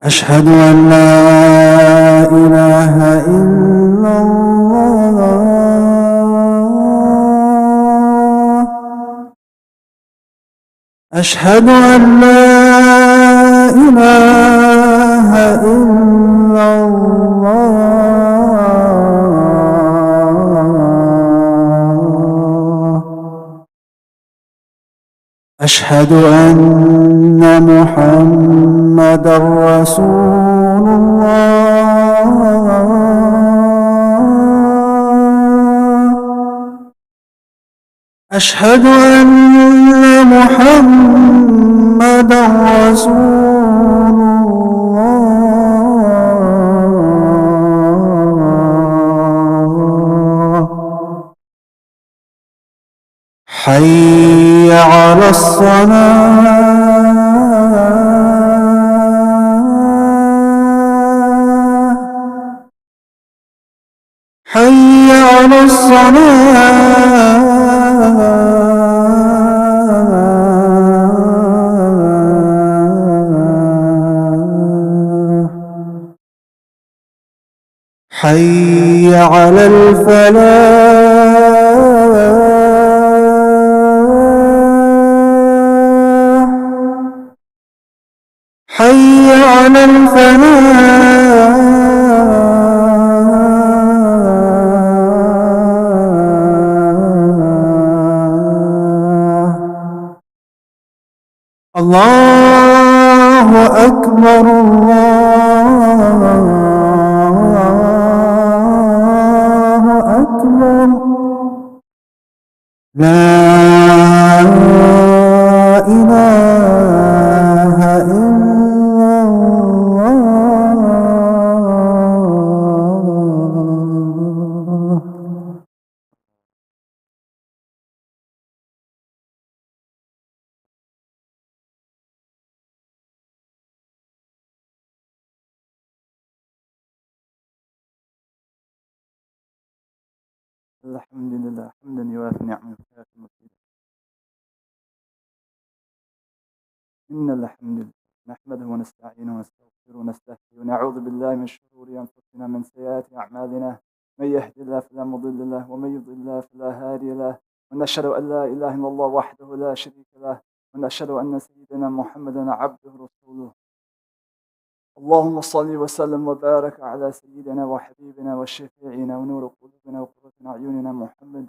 أشهد أن لا إله إلا الله. أشهد أن لا إله إلا الله. أشهد أن محمدًا رسول الله. أشهد أن محمدًا رسول الله. حي على الصلاة. حي على الصلاة. حي على الفلاح. حي على الفلاح. الله أكبر الله أكبر. لا إله إلا الله. الحمد لله حمدا يوافي نعمه ويكافئ مزيدا. إن الحمد لله نحمده ونستعينه ونستغفره ونستهديه ونعوذ بالله من شرور أنفسنا من سيئات أعمالنا. من يهد الله فلا مضل له ومن يضلل الله فلا هادي له. ونشهد أن لا إله إلا الله وحده لا شريك له. ونشهد أن سيدنا محمدا عبده ورسوله. اللهم صل وسلم وبارك على سيدنا وحبيبنا وشفيعنا ونور قلوبنا وقرة أعيننا محمد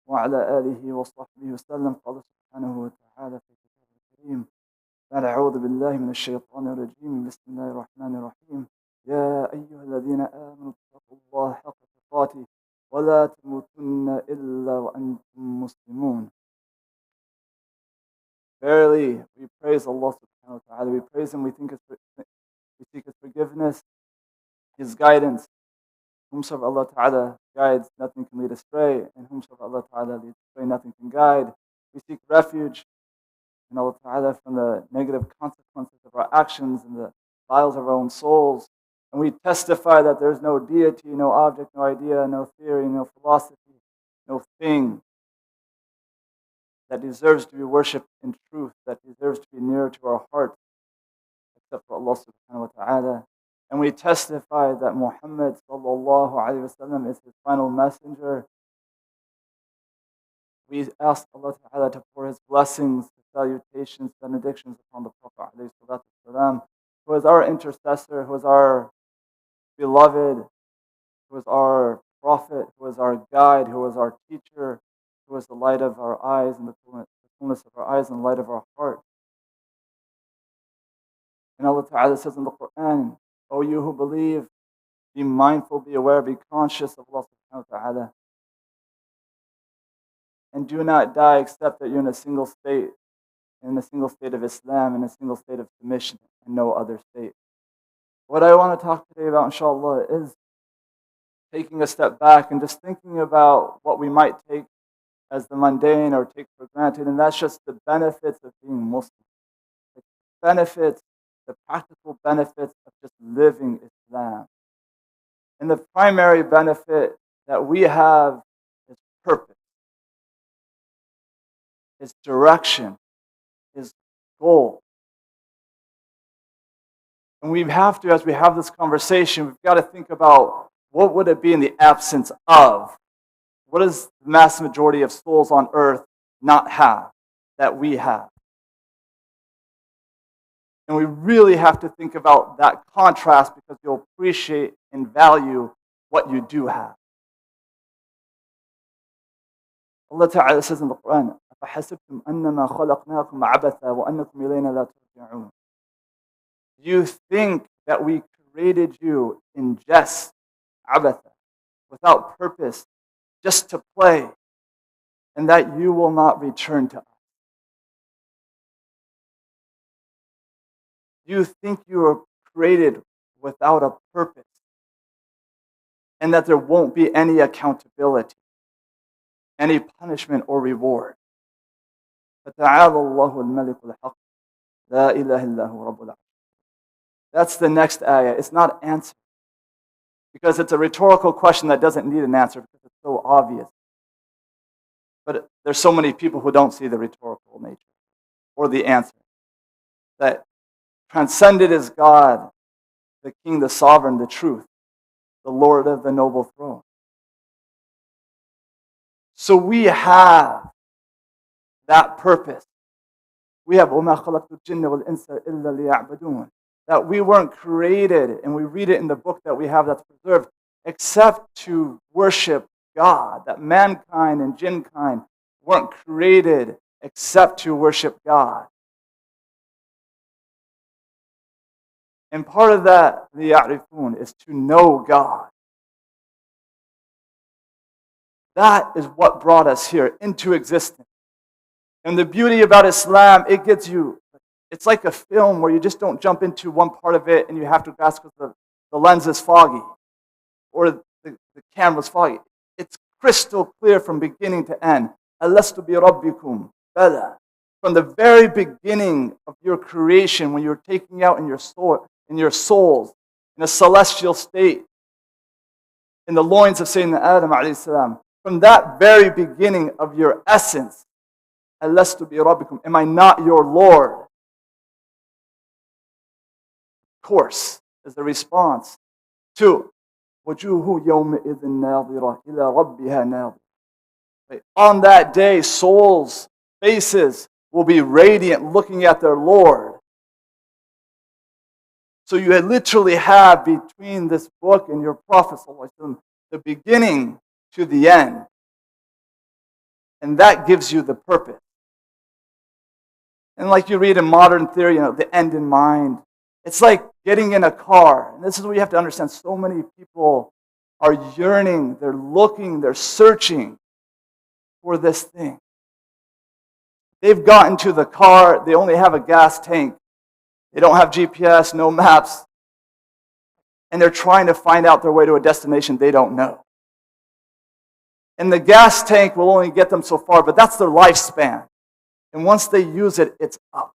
وعلى آله وصحبه وسلم. قال سبحانه وتعالى في كتابه الكريم: أعوذ بالله من الشيطان الرجيم. بسم الله الرحمن الرحيم. يا أيها الذين آمنوا اتقوا الله حق تقاته ولا تموتن إلا وأنتم مسلمون. Verily, we praise Allah subhanahu wa ta'ala. We praise Him, we seek His forgiveness, His guidance. Whomsoever Allah ta'ala guides, nothing can lead astray, and whomsoever Allah ta'ala leads astray, nothing can guide. We seek refuge in Allah ta'ala from the negative consequences of our actions and the trials of our own souls. And we testify that there is no deity, no object, no idea, no theory, no philosophy, no thing that deserves to be worshipped in truth, that deserves to be near to our hearts, except for Allah subhanahu wa ta'ala. And we testify that Muhammad sallallahu alayhi wa sallam is His final messenger. We ask Allah ta'ala to pour His blessings, salutations, benedictions upon the Prophet alayhi salatu wasalam, who is our intercessor, who is our beloved, who is our prophet, who is our guide, who is our teacher, who is the light of our eyes and the fullness of our eyes and the light of our heart. And Allah ta'ala says in the Quran, O you who believe, be mindful, be aware, be conscious of Allah subhanahu wa ta'ala. And do not die except that you're in a single state of Islam, in a single state of submission, and no other state. What I want to talk today about, inshallah, is taking a step back and just thinking about what we might take as the mundane or take for granted, and that's just the benefits of being Muslim. The benefits, the practical benefits of just living Islam. And the primary benefit that we have is purpose, is direction, is goal. And we have to, as we have this conversation, we've got to think about what would it be in the absence of? What does the mass majority of souls on earth not have that we have? And we really have to think about that contrast because you'll appreciate and value what you do have. Allah Ta'ala says in the Quran, أَفَحَسِبْتُمْ أَنَّمَا خَلَقْنَاكُمْ عَبَثًا وَأَنَّكُمْ إِلَيْنَا لَا تُرْجَعُونَ. You think that we created you in jest, abatha, without purpose, just to play, and that you will not return to us. You think you were created without a purpose, and that there won't be any accountability, any punishment or reward. فَتَعَالَى اللَّهُ الْمَلِكُ الْحَقِّ لَا إِلَهَ إِلَّا هُوَ رَبُّ الْعَالَمِينَ. That's the next ayah. It's not answered. Because it's a rhetorical question that doesn't need an answer because it's so obvious. But there's so many people who don't see the rhetorical nature or the answer. That transcended is God, the King, the Sovereign, the Truth, the Lord of the noble throne. So we have that purpose. We have وَمَا خَلَقْتُ الْجِنَّ وَالْإِنسَ إِلَّا لِيَعْبُدُونَ. That we weren't created, and we read it in the book that we have that's preserved, except to worship God. That mankind and jinnkind weren't created except to worship God. And part of that, لِيَعْرِفُونَ, is to know God. That is what brought us here into existence. And the beauty about Islam, it gets you, it's like a film where you just don't jump into one part of it and you have to grasp because the lens is foggy or the camera's foggy. It's crystal clear from beginning to end. Alastu bi rabbikum. Bala. From the very beginning of your creation, when you're taking out in your souls, in a celestial state, in the loins of Sayyidina Adam alayhi salam, from that very beginning of your essence, Alastu bi rabbikum. Am I not your Lord? Course is the response to وَجُوهُ يَوْمِئِذٍ نَاظِرَةٍ إِلَى رَبِّهَا نَاظِرَةٍ. On that day, souls' faces will be radiant looking at their Lord. So you literally have between this book and your Prophet the beginning to the end. And that gives you the purpose. And like you read in modern theory, the end in mind. It's like getting in a car. And this is what you have to understand. So many people are yearning, they're looking, they're searching for this thing. They've gotten to the car, they only have a gas tank. They don't have GPS, no maps. And they're trying to find out their way to a destination they don't know. And the gas tank will only get them so far, but that's their lifespan. And once they use it, it's up.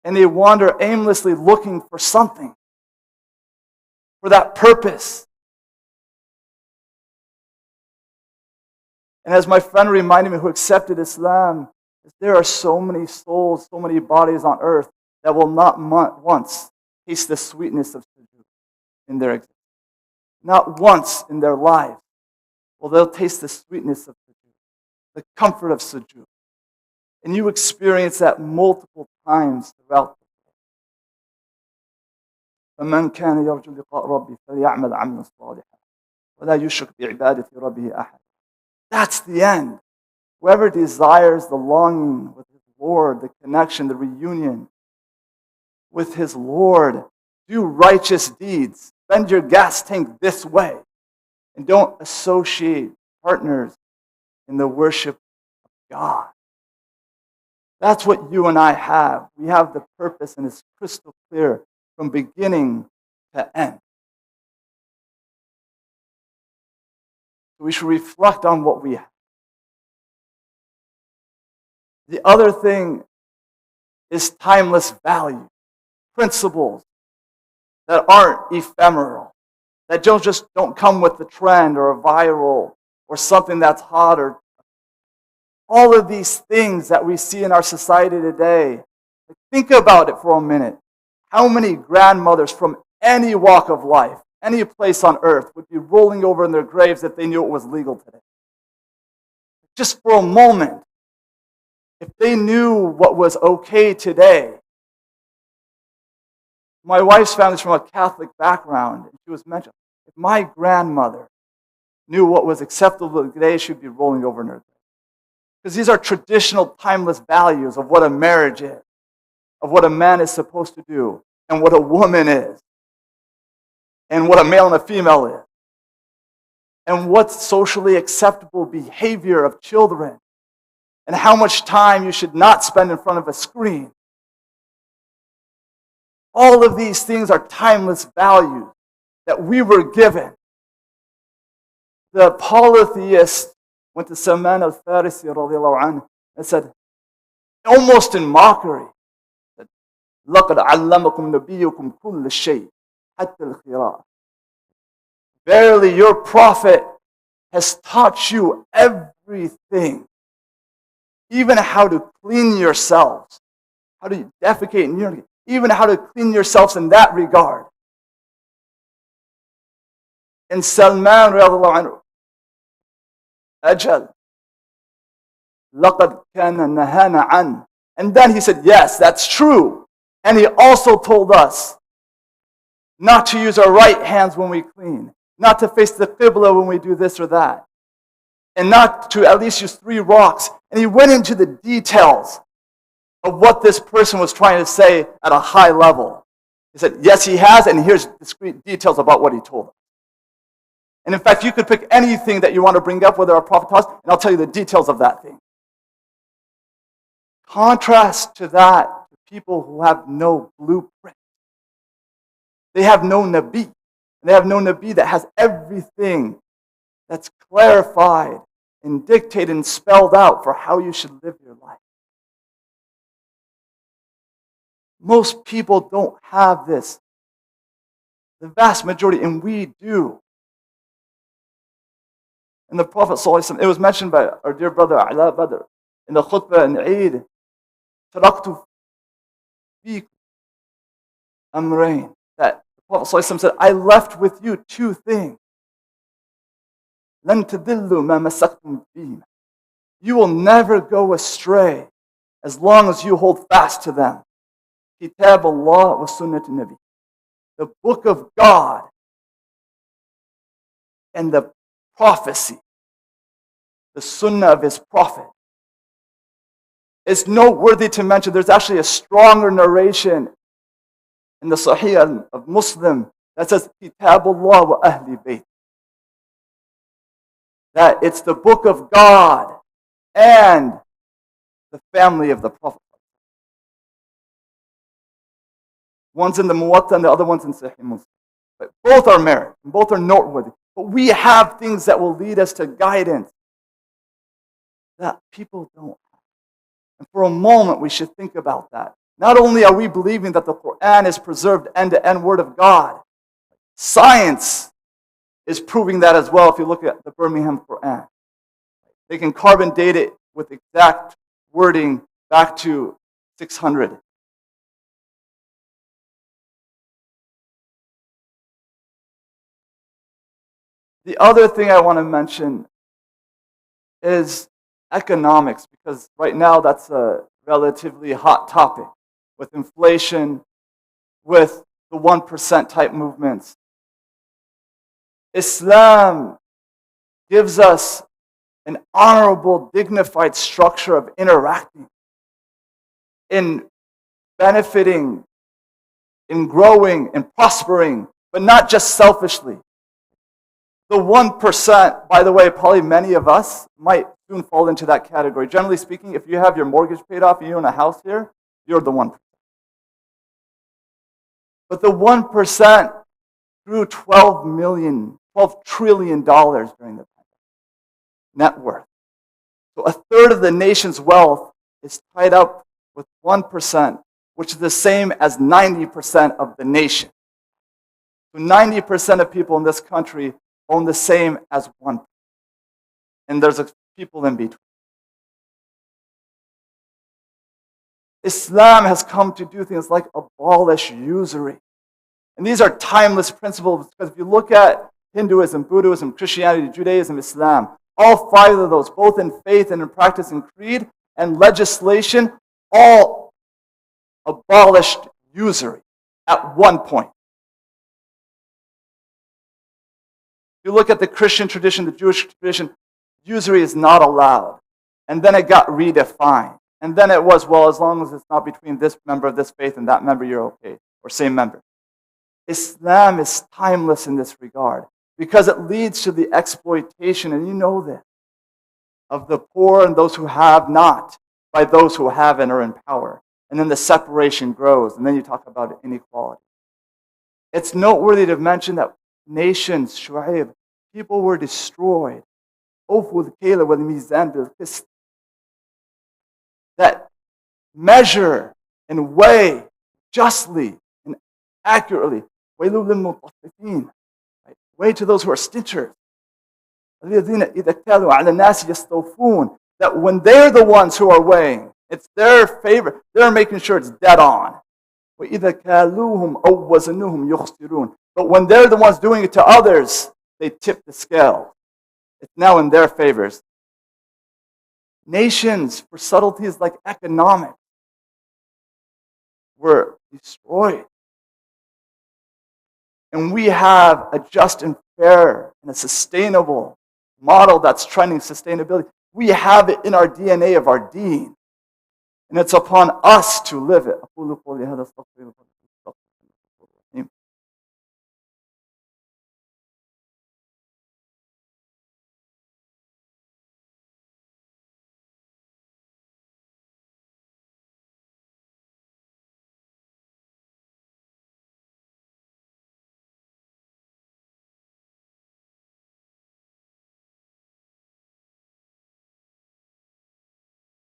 And they wander aimlessly looking for something, for that purpose. And as my friend reminded me who accepted Islam, there are so many souls, so many bodies on earth that will not once taste the sweetness of sujood in their existence. Not once in their lives will they'll taste the sweetness of sujood, the comfort of sujood. And you experience that multiple times throughout the day. فَمَنْ كَانَ يَرْجُو لِقَاءَ رَبِّهِ فَلْيَعْمَلْ عَمَلًا صَالِحًا وَلَا يُشْرِكْ بِعِبَادَةِ رَبِّهِ أَحَدًا. That's the end. Whoever desires the longing with his Lord, the connection, the reunion with his Lord, do righteous deeds. Spend your gas tank this way. And don't associate partners in the worship of God. That's what you and I have. We have the purpose, and it's crystal clear from beginning to end. We should reflect on what we have. The other thing is timeless value, principles that aren't ephemeral, that just don't come with the trend or a viral or something that's hot or all of these things that we see in our society today. Think about it for a minute. How many grandmothers from any walk of life, any place on earth, would be rolling over in their graves if they knew it was legal today? Just for a moment, if they knew what was okay today. My wife's family is from a Catholic background, and she was mentioned. If my grandmother knew what was acceptable today, she'd be rolling over in her grave. Because these are traditional, timeless values of what a marriage is, of what a man is supposed to do, and what a woman is, and what a male and a female is, and what's socially acceptable behavior of children, and how much time you should not spend in front of a screen. All of these things are timeless values that we were given. The polytheist went to Salman al-Farisi radiallahu anhu and said, almost in mockery, لَقَدْ عَلَّمَكُمْ نَبِيُّكُمْ كُلَّ شَيْءٍ حَتَّى الْخِرَاءَ. Verily, your prophet has taught you everything, even how to clean yourselves, how to defecate and urinate, even how to clean yourselves in that regard. And Salman radiallahu anhu, Ajal, لَقَدْ كَانَ نَهَانَ عَنْ. And then he said, yes, that's true. And he also told us not to use our right hands when we clean, not to face the qibla when we do this or that, and not to at least use 3 rocks. And he went into the details of what this person was trying to say at a high level. He said, yes, he has, and here's discrete details about what he told us. And in fact, you could pick anything that you want to bring up, whether our prophet taught, and I'll tell you the details of that thing. Contrast to that, to people who have no blueprint. They have no Nabi. And they have no Nabi that has everything that's clarified and dictated and spelled out for how you should live your life. Most people don't have this. The vast majority, and we do. And the Prophet ﷺ, it was mentioned by our dear brother Ala Badr in the khutbah in Eid, تَرَقْتُ فِيكُمْ أَمْرَيْنِ, that the Prophet ﷺ said, I left with you 2 things. لَن تَدِلُّوا مَا مَسَّقْتُمْ بِهِمَا. You will never go astray as long as you hold fast to them. Kitab Allah wa Sunnat Nabi. The book of God and the prophecy, the sunnah of his prophet. It's noteworthy to mention there's actually a stronger narration in the Sahih of Muslim that says Kitabullah wa Ahli Bayt. That it's the book of God and the family of the Prophet. One's in the Muwatta and the other one's in Sahih Muslim. But both are merit, and both are noteworthy. But we have things that will lead us to guidance that people don't have. And for a moment, we should think about that. Not only are we believing that the Quran is preserved end-to-end word of God, science is proving that as well if you look at the Birmingham Quran. They can carbon date it with exact wording back to 600. The other thing I want to mention is economics, because right now that's a relatively hot topic with inflation, with the 1% type movements. Islam gives us an honorable, dignified structure of interacting, in benefiting, in growing, in prospering, but not just selfishly. The 1%, by the way, probably many of us might soon fall into that category. Generally speaking, if you have your mortgage paid off and you own a house here, you're the 1%. But the 1% grew $12 trillion during the pandemic. Net worth. So 1/3 of the nation's wealth is tied up with 1%, which is the same as 90% of the nation. So 90% of people in this country own the same as 1%. And there's people in between. Islam has come to do things like abolish usury. And these are timeless principles, because if you look at Hinduism, Buddhism, Christianity, Judaism, Islam, all five of those, both in faith and in practice and creed and legislation, all abolished usury at one point. If you look at the Christian tradition, the Jewish tradition, usury is not allowed. And then it got redefined. And then it was, well, as long as it's not between this member of this faith and that member, you're okay, or same member. Islam is timeless in this regard because it leads to the exploitation, and you know this, of the poor and those who have not by those who have and are in power. And then the separation grows, and then you talk about inequality. It's noteworthy to mention that nations, Shu'aib, people were destroyed. That measure and weigh justly and accurately. Way to those who are stitchers. That when they're the ones who are weighing, it's their favor, they're making sure it's dead on. But when they're the ones doing it to others, they tip the scale. It's now in their favors. Nations, for subtleties like economics, were destroyed. And we have a just and fair and a sustainable model that's trending sustainability. We have it in our DNA of our deen. And it's upon us to live it.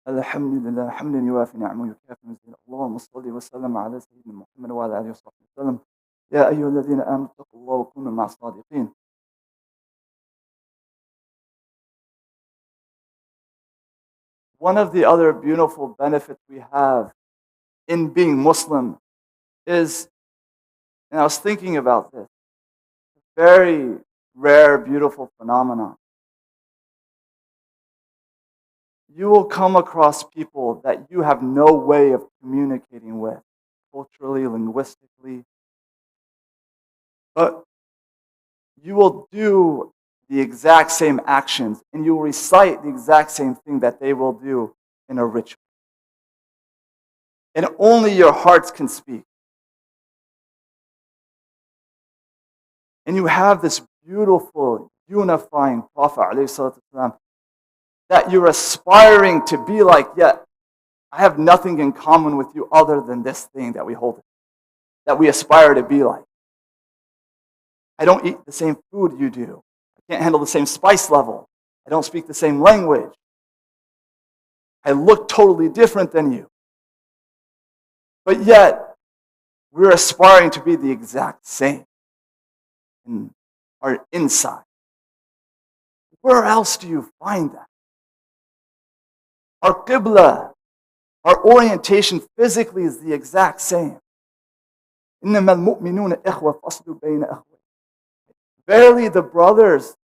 الحمد لله حمدا يوافي نعمه ويكافئ مزيدا اللهم صل وسلم على سيدنا محمد وعلى اله وصحبه وسلم يا ايها الذين امنوا اتقوا الله وكونوا مع الصادقين. One of the other beautiful benefits we have in being Muslim is, and I was thinking about this, very rare, beautiful phenomenon. You will come across people that you have no way of communicating with, culturally, linguistically. But you will do the exact same actions, and you will recite the exact same thing that they will do in a ritual. And only your hearts can speak. And you have this beautiful, unifying Prophet ﷺ that you're aspiring to be like, yet I have nothing in common with you other than this thing that we hold, that we aspire to be like. I don't eat the same food you do. I can't handle the same spice level. I don't speak the same language. I look totally different than you. But yet, we're aspiring to be the exact same in our inside. Where else do you find that? Our qibla, our orientation physically is the exact same. Verily, the brothers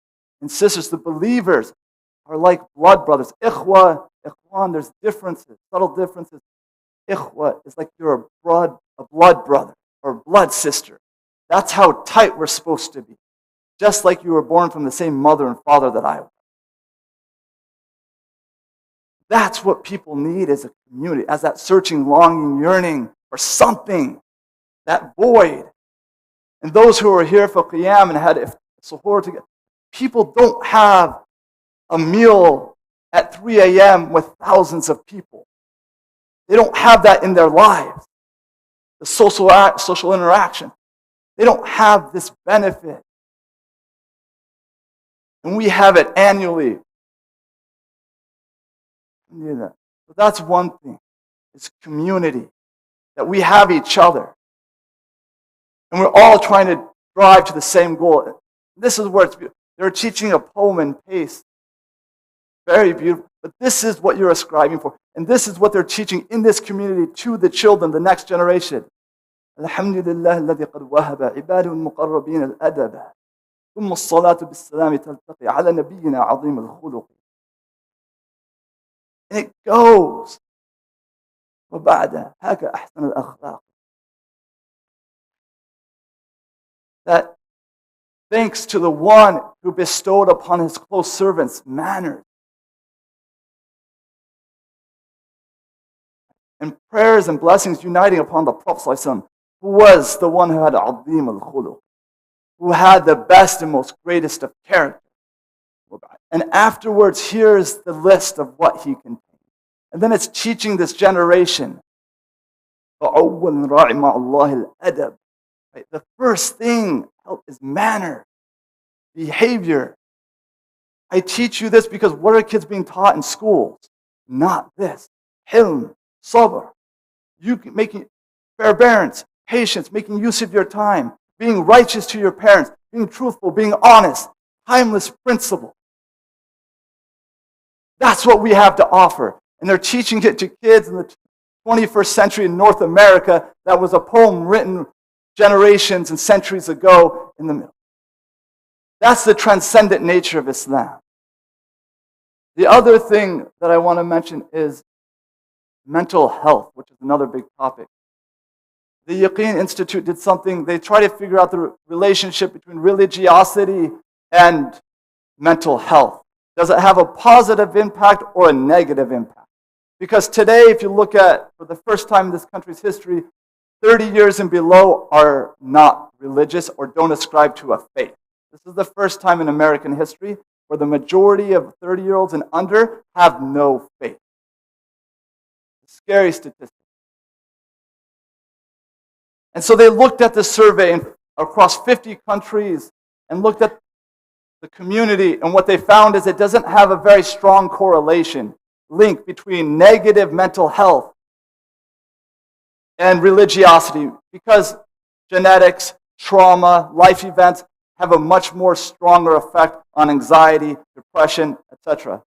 and sisters, the believers, are like blood brothers. Ikhwa, ikhwan, there's differences, subtle differences. Ikhwa is like you're a blood brother or blood sister. That's how tight we're supposed to be. Just like you were born from the same mother and father that I was. That's what people need as a community, as that searching, longing, yearning for something, that void. And those who are here for Qiyam and had suhoor together, people don't have a meal at 3 a.m. with thousands of people. They don't have that in their lives. The social interaction. They don't have this benefit. And we have it annually. So that's one thing. It's community. That we have each other. And we're all trying to drive to the same goal. This is where it's beautiful. They're teaching a poem in pace. Very beautiful. But this is what you're ascribing for. And this is what they're teaching in this community to the children, the next generation. Alhamdulillah alladhi qad wahaba ibadahu al-muqarrabin al-adaba. ثم الصلاة بالسلام تلتقي على نبينا عظيم الخلق. And it goes. وبعد هكا أحسن الأخلاق. That thanks to the one who bestowed upon his close servants manners and prayers and blessings uniting upon the Prophet ﷺ, who was the one who had عظيم الخلق, who had the best and most greatest of character. And afterwards, here's the list of what he contained. And then it's teaching this generation. The first thing is manner, behavior. I teach you this because what are kids being taught in schools? Not this. Hilm, sabr. You making forbearance, patience, making use of your time, being righteous to your parents, being truthful, being honest, timeless principle. That's what we have to offer. And they're teaching it to kids in the 21st century in North America. That was a poem written generations and centuries ago in the middle. That's the transcendent nature of Islam. The other thing that I want to mention is mental health, which is another big topic. The Yaqeen Institute did something. They tried to figure out the relationship between religiosity and mental health. Does it have a positive impact or a negative impact? Because today, if you look at, for the first time in this country's history, 30 years and below are not religious or don't ascribe to a faith. This is the first time in American history where the majority of 30-year-olds and under have no faith. Scary statistic. And so they looked at this survey across 50 countries and looked at the community, and what they found is it doesn't have a very strong correlation, link between negative mental health and religiosity, because genetics, trauma, life events have a much more stronger effect on anxiety, depression, etc.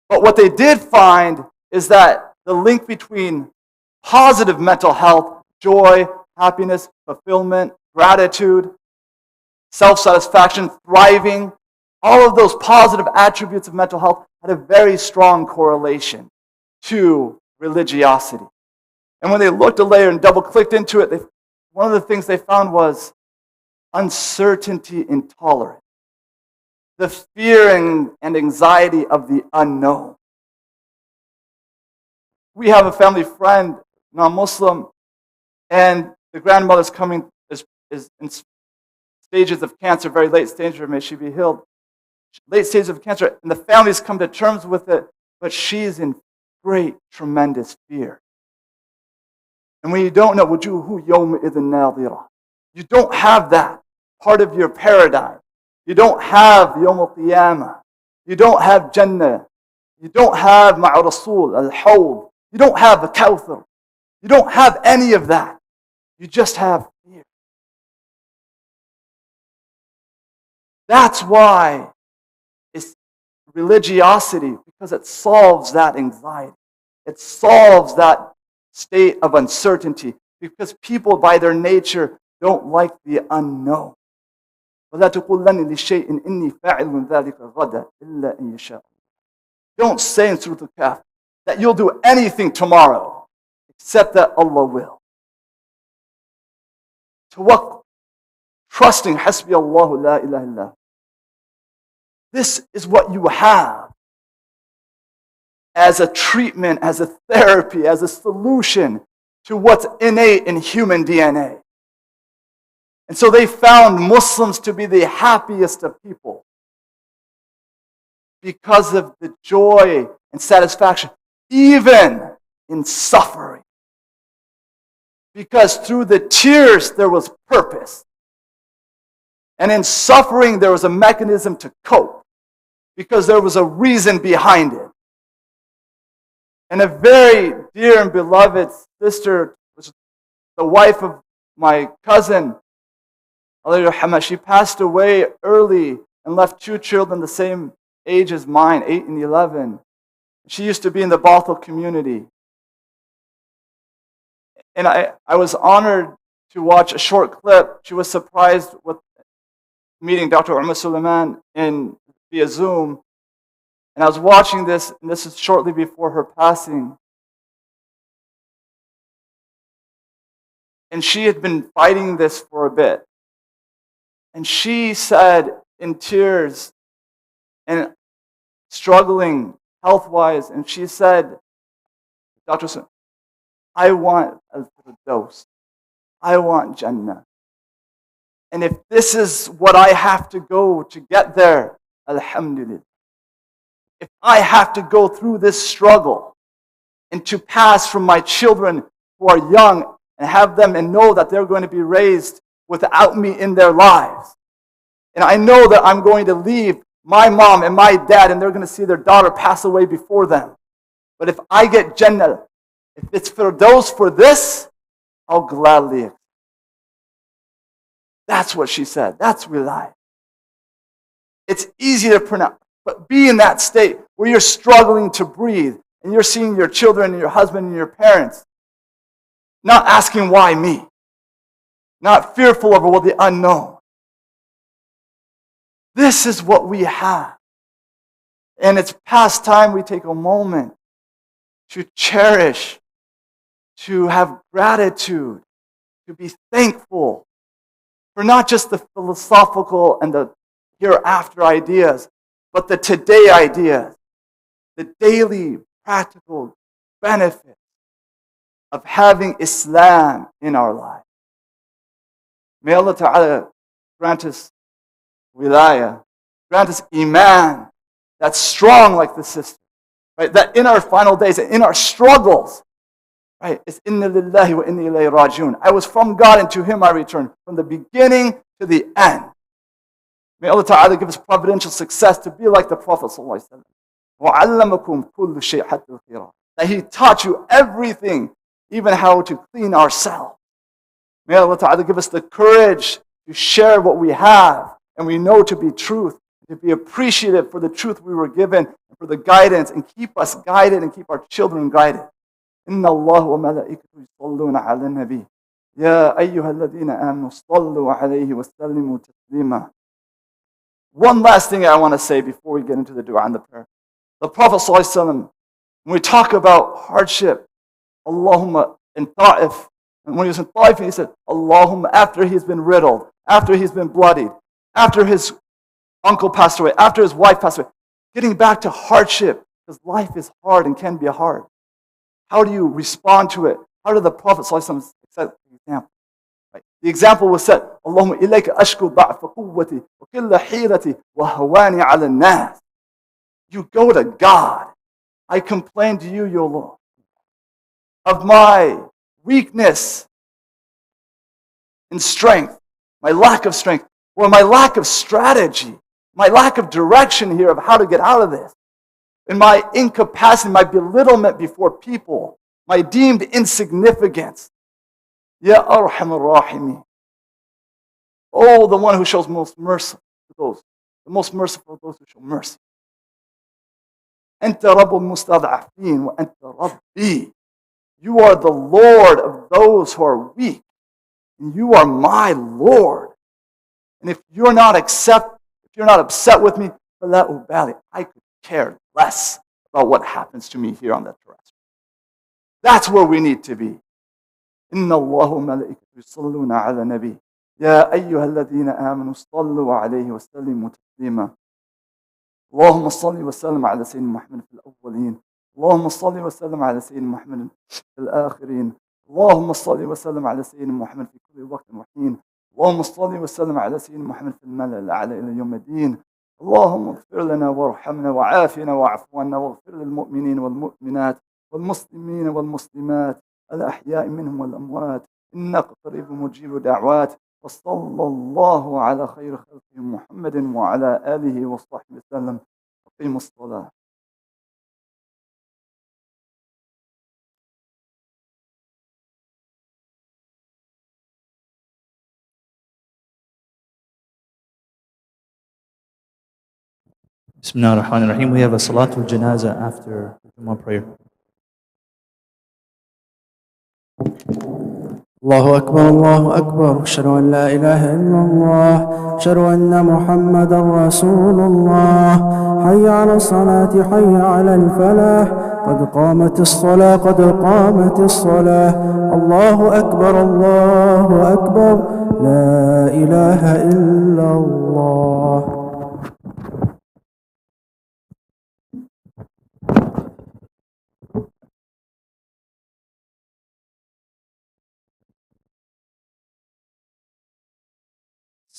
But what they did find is that the link between positive mental health, joy, happiness, fulfillment, gratitude, self-satisfaction, thriving, all of those positive attributes of mental health had a very strong correlation to religiosity. And when they looked a layer and double-clicked into it, one of the things they found was uncertainty intolerance, the fear and anxiety of the unknown. We have a family friend, non-Muslim, and the grandmother's coming, is in stages of cancer, very late stages, may she be healed. Late stages of cancer, and the family's come to terms with it, but she's in great, tremendous fear. And when you don't know, وَجُوهُ يَوْمَئِذٍ نَاظِرَةٌ, you don't have that part of your paradigm. You don't have Yawm al-Qiyamah. You don't have Jannah. You don't have Ma'a Rasul, al-Hawd. You don't have the Kawthar. You don't have any of that. You just have fear. That's why it's religiosity, because it solves that anxiety. It solves that state of uncertainty, because people by their nature don't like the unknown. وَلَا تَقُولَنِ لِشَيْءٍ إِنِّي فَاعِلٌ ذَلِكَ غَدًا إِلَّا إِن يَشَاءَ. Don't say in Surah Al-Kahf that you'll do anything tomorrow except that Allah will. Tawakkul, trusting Hasbi Allahu la ilaha illallah. This is what you have as a treatment, as a therapy, as a solution to what's innate in human DNA. And so they found Muslims to be the happiest of people because of the joy and satisfaction, even in suffering. Because through the tears there was purpose. And in suffering there was a mechanism to cope, because there was a reason behind it. And a very dear and beloved sister, was the wife of my cousin, she passed away early and left two children the same age as mine, 8 and 11. She used to be in the Bothell community. And I was honored to watch a short clip. She was surprised with meeting Dr. Umar Suleiman via Zoom. And I was watching this, and this is shortly before her passing. And she had been fighting this for a bit. And she said in tears and struggling health-wise, and she said, Dr. Suleiman, I want al-Firdaus. I want Jannah. And if this is what I have to go to get there, alhamdulillah. If I have to go through this struggle and to pass from my children who are young and have them and know that they're going to be raised without me in their lives. And I know that I'm going to leave my mom and my dad and they're going to see their daughter pass away before them. But if I get Jannah, if it's for those for this, I'll gladly accept. That's what she said. That's wilayah. It's easy to pronounce, but be in that state where you're struggling to breathe and you're seeing your children and your husband and your parents not asking why me, not fearful of the unknown. This is what we have. And it's past time we take a moment to cherish, to have gratitude, to be thankful for not just the philosophical and the hereafter ideas, but the today ideas, the daily practical benefit of having Islam in our life. May Allah Ta'ala grant us wilayah, grant us iman that's strong like the sister, right? That in our final days, in our struggles, right? It's inna lillahi wa inna ilayhi rajiun. I was from God and to Him I return, from the beginning to the end. May Allah Ta'ala give us providential success to be like the Prophet Sallallahu Alaihi Wasallam. That he taught you everything, even how to clean ourselves. May Allah Ta'ala give us the courage to share what we have and we know to be truth, to be appreciative for the truth we were given, and for the guidance, and keep us guided and keep our children guided. Inna Allah wa malaikatu yusalluna ala nabi. Ya ayyuha alladhina amanu sallu alayhi wa sallimu taslima. One last thing I want to say before we get into the dua and the prayer. The Prophet ﷺ, when we talk about hardship, Allahumma in Ta'if, and when he was in Ta'if, he said, Allahumma, after he's been riddled, after he's been bloodied, after his uncle passed away, after his wife passed away, getting back to hardship, because life is hard and can be hard. How do you respond to it? How did the Prophet ﷺ set the example? Right. The example was said, Allahumma ilayka ashku da'fa quwwati wa killa hirati wa hawani ala nas. You go to God. I complain to you, your Lord, of my weakness in strength, my lack of strength, or my lack of strategy, my lack of direction here of how to get out of this, and my incapacity, my belittlement before people, my deemed insignificance. Ya Arhamar Rahimi. Oh, the one who shows most mercy to those, the most merciful of those who show mercy. Anta Rabbul Mustad'afin wa Anta Rabbi. You are the Lord of those who are weak, and you are my Lord. And if you're not upset with me, I could care less about what happens to me here on that terrestrial. That's where we need to be. Inna Allahu malaikatu yusalluna ala nabi. Ya ayyuha alladhina amanu sallu alayhi wa sallimu taslima. اللهم صل وسلم على سيدنا محمد في الأولين اللهم صل وسلم على سيدنا محمد في الآخرين اللهم صل وسلم على سيدنا محمد في كل وقت وحين اللهم صل وسلم على سيدنا محمد في الملأ الأعلى إلى يوم الدين اللهم اغفر لنا وارحمنا وعافنا واعف عنا واغفر للمؤمنين والمؤمنات والمسلمين والمسلمات الأحياء منهم والأموات إنك قريب مجيب دعوات وصلى الله على خير خلقه محمد وعلى آله وصحبه وسلم. أقيموا الصلاة. Bismillah ar-Rahman ar-Rahim. We have a Salatul Janazah after the Jummah prayer. الله أكبر الله أكبر أشهد أن لا إله إلا الله أشهد أن محمدا رسول الله حي على الصلاة حي على الفلاح قد قامت الصلاة قد قامت الصلاة الله أكبر الله أكبر لا إله إلا الله.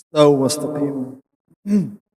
استووا واستقيموا.